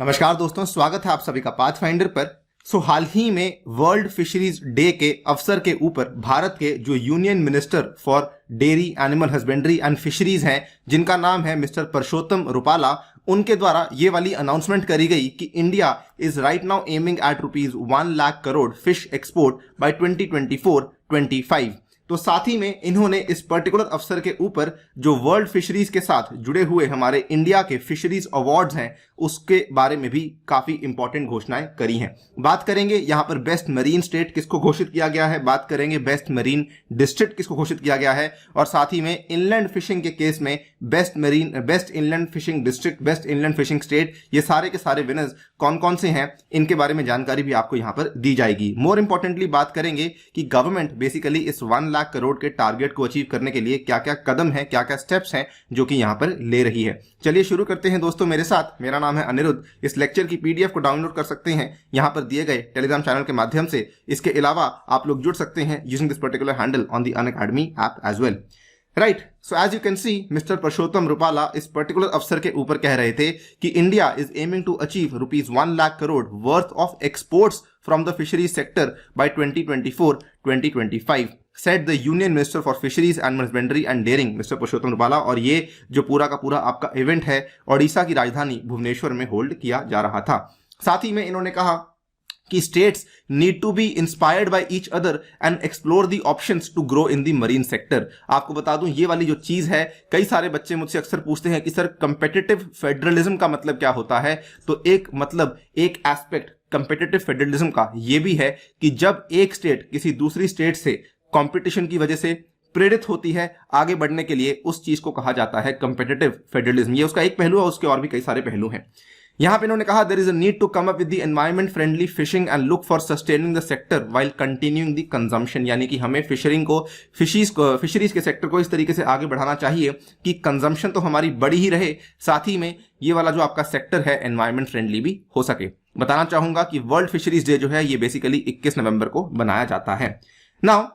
नमस्कार दोस्तों, स्वागत है आप सभी का पाथफाइंडर पर। हाल ही में वर्ल्ड फिशरीज डे के अवसर के ऊपर भारत के जो union minister for dairy, animal husbandry and fisheries हैं, जिनका नाम है मिस्टर परषोत्तम रुपाला, उनके द्वारा ये वाली अनाउंसमेंट करी गई कि India is right now aiming at ₹1 lakh crore fish export bye 2024-25। तो साथ ही में इन्होंने इस पर्टिकुलर अवसर के ऊपर जो वर्ल्ड फिशरीज के साथ जुड़े हुए हमारे इंडिया के फिशरीज अवार्ड्स हैं उसके बारे में भी काफी इंपॉर्टेंट घोषणाएं करी हैं। बात करेंगे यहाँ पर बेस्ट मरीन स्टेट किसको घोषित किया गया है, बात करेंगे बेस्ट मरीन डिस्ट्रिक्ट किसको घोषित किया गया है, और साथ ही में इनलैंड फिशिंग के केस में best inland fishing district, best inland fishing state, ये सारे के सारे विनर्स कौन कौन से हैं, इनके बारे में जानकारी भी आपको यहाँ पर दी जाएगी। मोर इंपॉर्टेंटली बात करेंगे कि गवर्नमेंट बेसिकली इस 1 लाख करोड़ के टारगेट को अचीव करने के लिए क्या क्या कदम है, क्या क्या स्टेप्स हैं जो कि यहाँ पर ले रही है। चलिए शुरू करते हैं दोस्तों मेरे साथ। मेरा नाम है अनिरुद्ध। इस लेक्चर की पीडीएफ को डाउनलोड कर सकते हैं यहाँ पर दिए गए टेलीग्राम चैनल के माध्यम से। इसके अलावा आप लोग जुड़ सकते हैं using this particular handle on the Unacademy app as well. Right, so as you can see mister Parshottam Rupala इस पर्टिकुलर अवसर के ऊपर कह रहे थे कि India is aiming to achieve ₹1 lakh crore worth of exports from the fisheries sector by 2024-2025, said the Union Minister for Fisheries, Animal Husbandry and Dairying, mister Parshottam Rupala. और ये जो पूरा का पूरा आपका इवेंट है ओडिशा की राजधानी भुवनेश्वर में होल्ड किया जा रहा था। साथ ही में इन्होंने कहा कि states need to be inspired by each other and explore the options to grow in the marine sector. आपको बता दूं ये वाली जो चीज है, कई सारे बच्चे मुझसे अक्सर पूछते हैं कि सर कंपेटिटिव फेडरलिज्म का मतलब क्या होता है। तो एक एस्पेक्ट कंपेटिटिव फेडरलिज्म का ये भी है कि जब एक स्टेट किसी दूसरी स्टेट से कंपटीशन की वजह से प्रेरित होती है आगे बढ़ने के लिए, उस चीज को कहा जाता है कंपेटिटिव फेडरलिज्म। ये उसका एक पहलू है, उसके और भी कई सारे पहलू हैं। यहां पे इन्होंने कहा there is a need to come up with the environment friendly fishing and look for sustaining the sector while continuing the consumption, यानी कि हमें फिशरीज के सेक्टर को इस तरीके से आगे बढ़ाना चाहिए कि कंजम्पशन तो हमारी बड़ी ही रहे, साथ ही में ये वाला जो आपका सेक्टर है एनवायरमेंट फ्रेंडली भी हो सके। बताना चाहूंगा कि वर्ल्ड फिशरीज डे जो है ये बेसिकली 21 नवंबर को बनाया जाता है। नाउ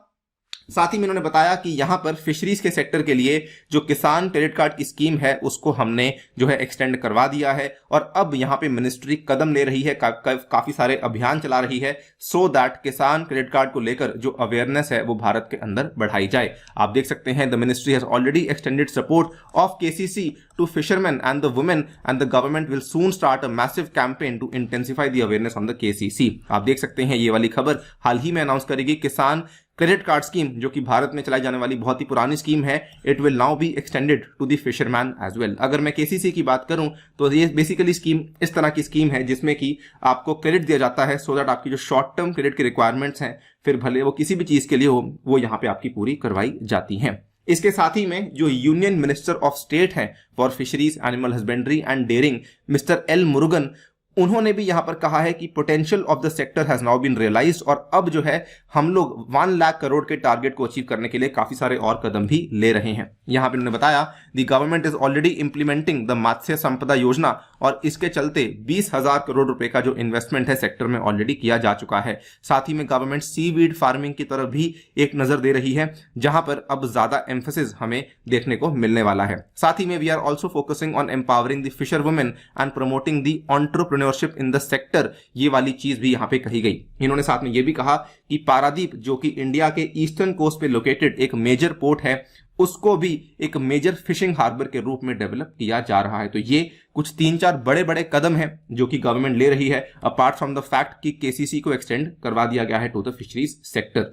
साथ ही में इन्होंने बताया कि यहां पर फिशरीज के सेक्टर के लिए जो किसान क्रेडिट कार्ड की स्कीम है उसको हमने जो है एक्सटेंड करवा दिया है, और अब यहां पे मिनिस्ट्री कदम ले रही है, काफी सारे अभियान चला रही है सो दैट किसान क्रेडिट कार्ड को लेकर जो अवेयरनेस है वो भारत के अंदर बढ़ाई जाए। आप देख सकते हैं the ministry has already extended support of KCC to fisherman and the women and the government will soon start a massive campaign to intensify the awareness on the KCC. आप देख सकते हैं ये वाली खबर हाल ही में अनाउंस करेगी। किसान क्रेडिट कार्ड स्कीम जो कि भारत में चलाई जाने वाली बहुत ही पुरानी स्कीम है, it will now be extended to the fisherman as well. अगर मैं केसीसी की बात करूं तो ये बेसिकली स्कीम इस तरह की स्कीम है जिसमें कि आपको क्रेडिट दिया जाता है सो दैट आपकी जो शॉर्ट टर्म क्रेडिट की रिक्वायरमेंट्स हैं, फिर भले वो किसी भी चीज के लिए हो, वो यहाँ पे आपकी पूरी करवाई जाती हैं। इसके साथ ही में जो यूनियन मिनिस्टर ऑफ स्टेट हैं for fisheries, animal husbandry and dairying, mister L Murugan, उन्होंने भी यहां पर कहा है कि potential of the sector has now been realised, और अब जो है हम लोग 1 लाख करोड़ के टारगेट को अचीव करने के लिए काफी सारे और कदम भी ले रहे हैं। यहां पर उन्होंने बताया the government is already implementing the Matsya Sampada Yojana, और इसके चलते 20,000 करोड़ रुपए का जो इन्वेस्टमेंट है सेक्टर में ऑलरेडी किया जा चुका है। साथ ही में गवर्नमेंट सीवीड फार्मिंग की तरफ भी एक नजर दे रही है, जहां पर अब ज्यादा एम्फेसिस हमें देखने को मिलने वाला है। साथ ही में we are also focusing on empowering the fisher women and promoting the entrepreneurship in the sector, ये वाली चीज भी यहां पे कही गई। इन्होंने साथ में ये भी कहा कि पारादीप जो कि इंडिया के ईस्टर्न कोस्ट पे लोकेटेड एक मेजर पोर्ट है, उसको भी एक मेजर फिशिंग हार्बर के रूप में डेवलप किया जा रहा है। तो ये कुछ 3-4 बड़े बड़े कदम हैं जो कि गवर्नमेंट ले रही है, अपार्ट फ्रॉम द फैक्ट कि केसीसी को एक्सटेंड करवा दिया गया है टू द फिशरीज सेक्टर।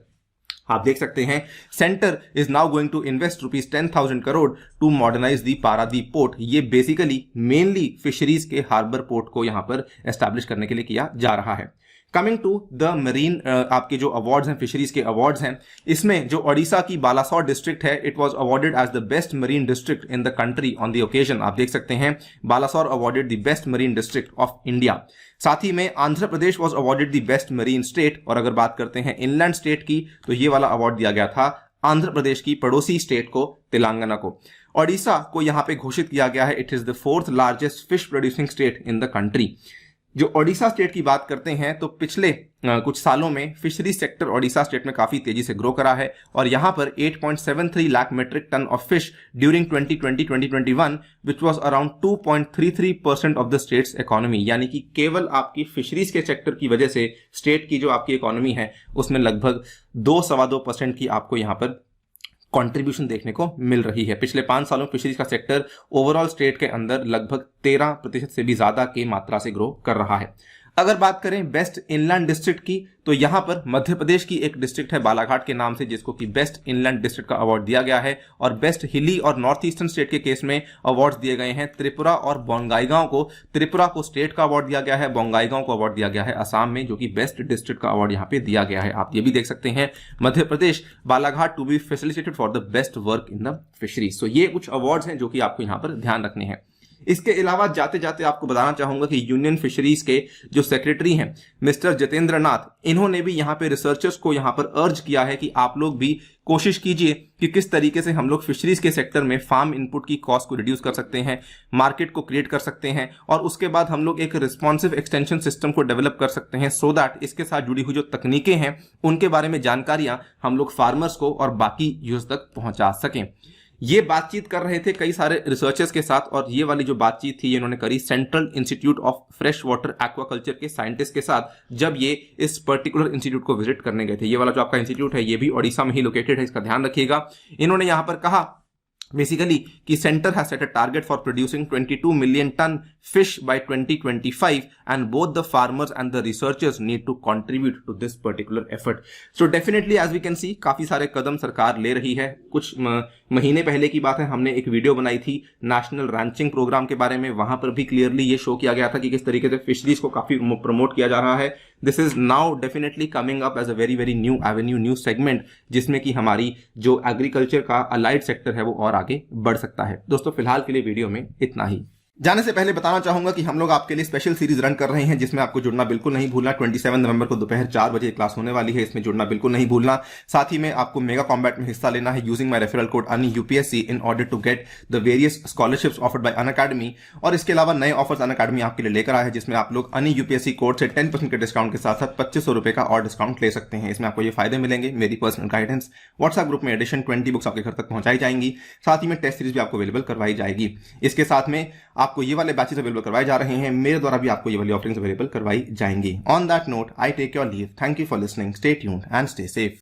आप देख सकते हैं centre is now going to invest ₹10,000 crore to modernise the Paradip port. ये बेसिकली मेनली फिशरीज के हार्बर पोर्ट को यहां पर एस्टैब्लिश करने के लिए किया जा रहा है। कमिंग टू द मरीन, आपके जो अवार्ड्स हैं, फिशरीज के अवार्ड्स हैं, इसमें जो ओडिशा की बालासोर डिस्ट्रिक्ट है, it was awarded as the best marine district in the country on the occasion. आप देख सकते हैं Balasore awarded the best marine district of India. साथ ही में Andhra Pradesh was awarded the best marine state, और अगर बात करते हैं इनलैंड स्टेट की तो ये वाला अवार्ड दिया गया था आंध्र प्रदेश की पड़ोसी स्टेट को, तेलंगाना को। ओडिशा को यहां पे घोषित किया गया है it is the 4th largest fish producing state in the country. जो ओडिशा स्टेट की बात करते हैं तो पिछले कुछ सालों में फिशरी सेक्टर ओडिशा स्टेट में काफी तेजी से ग्रो करा है और यहां पर 8.73 lakh metric tonne of fish during 2020-2021 which was around 2.33% of the state's economy, यानी कि केवल आपकी फिशरीज के सेक्टर की वजह से स्टेट की जो आपकी इकोनॉमी है उसमें लगभग 2.25% की आपको यहां पर कंट्रीब्यूशन देखने को मिल रही है। पिछले 5 सालों में फिशरीज का सेक्टर ओवरऑल स्टेट के अंदर लगभग 13% से भी ज्यादा की मात्रा से ग्रो कर रहा है। अगर बात करें बेस्ट इनलैंड डिस्ट्रिक्ट की तो यहां पर मध्य प्रदेश की एक डिस्ट्रिक्ट है बालाघाट के नाम से, जिसको कि बेस्ट इनलैंड डिस्ट्रिक्ट का अवार्ड दिया गया है। और बेस्ट हिली और नॉर्थ ईस्टर्न स्टेट के केस में अवार्ड्स दिए गए हैं त्रिपुरा और बोंगाईगांव को। त्रिपुरा को स्टेट का अवार्ड दिया गया है, बोंगाईगांव को अवार्ड दिया गया है असम में, जो कि बेस्ट डिस्ट्रिक्ट का अवार्ड यहां पे दिया गया है। आप ये भी देख सकते हैं Madhya Pradesh Balaghat to be facilitated for the best work in the fisheries. तो ये कुछ अवार्ड्स हैं जो कि आपको यहां पर ध्यान रखने हैं। इसके अलावा जाते जाते आपको बताना चाहूंगा कि यूनियन फिशरीज के जो सेक्रेटरी हैं मिस्टर जितेंद्र नाथ, इन्होंने भी यहां पे रिसर्चर्स को यहां पर अर्ज किया है कि आप लोग भी कोशिश कीजिए कि किस तरीके से हम लोग फिशरीज के सेक्टर में फार्म इनपुट की कॉस्ट को रिड्यूस कर सकते हैं, मार्केट को क्रिएट कर सकते हैं और उसके बाद हम लोग एक रिस्पॉन्सिव एक्सटेंशन सिस्टम को डेवलप कर सकते हैं सो दैट इसके साथ जुड़ी हुई जो तकनीकें हैं उनके बारे में जानकारियां हम लोग फार्मर्स को और बाकी यूजर्स तक पहुंचा सकें। ये बातचीत कर रहे थे कई सारे रिसर्चर्स के साथ और ये वाली जो बातचीत थी इन्होंने करी central institute of fresh water aquaculture के साइंटिस्ट के साथ, जब ये इस पर्टिकुलर इंस्टीट्यूट को विजिट करने गए थे। ये वाला जो आपका इंस्टीट्यूट है ये भी ओडिशा में ही लोकेटेड है, इसका ध्यान रखिएगा। इन्होंने यहां पर कहा बेसिकली कि centre has set a target for producing 22 million tonne fish by 2025 and both the farmers and the researchers need to contribute to this particular effort. So definitely as we can see काफी सारे कदम सरकार ले रही है। कुछ महीने पहले की बात है, हमने एक वीडियो बनाई थी नेशनल रैंचिंग प्रोग्राम के बारे में, वहां पर भी क्लियरली ये शो किया गया था कि किस तरीके से फिशरीज को काफी प्रमोट किया जा रहा है। This is now definitely coming up as a very very new avenue, new segment, जिसमें कि हमारी जो एग्रीकल्चर का अलाइड सेक्टर है वो और आगे बढ़ सकता है। दोस्तों फिलहाल के लिए वीडियो में इतना ही। जाने से पहले बताना चाहूंगा कि हम लोग आपके लिए स्पेशल सीरीज रन कर रहे हैं जिसमें आपको जुड़ना बिल्कुल नहीं भूलना। 27 नवंबर को दोपहर 4 बजे क्लास होने वाली है, इसमें जुड़ना बिल्कुल नहीं भूलना। साथ ही में आपको मेगा कॉम्बैट में हिस्सा लेना है यूजिंग माय रेफरल कोड अनि UPSC in order to get the various scholarships offered by Unacademy. और इसके अलावा नए ऑफर्स अनअकैडमी आपके लिए लेकर आया है जिसमें आप लोग अनि यूपीएससी कोड से 10% के डिस्काउंट के साथ साथ 2500 रुपए का और डिस्काउंट ले सकते हैं। इसमें आपको ये फायदे मिलेंगे, मेरी पर्सनल गाइडेंस, व्हाट्सएप ग्रुप में एडिशन, 20 बुक्स आपके घर तक पहुंचाई जाएंगी, साथ ही में टेस्ट सीरीज भी आपको अवेलेबल करवाई जाएगी। इसके साथ में आपको ये वाले बैचेस अवेलेबल करवाए जा रहे हैं, मेरे द्वारा भी आपको ये वाली ऑफरिंग्स अवेलेबल करवाई जाएंगी। On that note I take your leave. Thank you for listening, stay tuned and stay safe.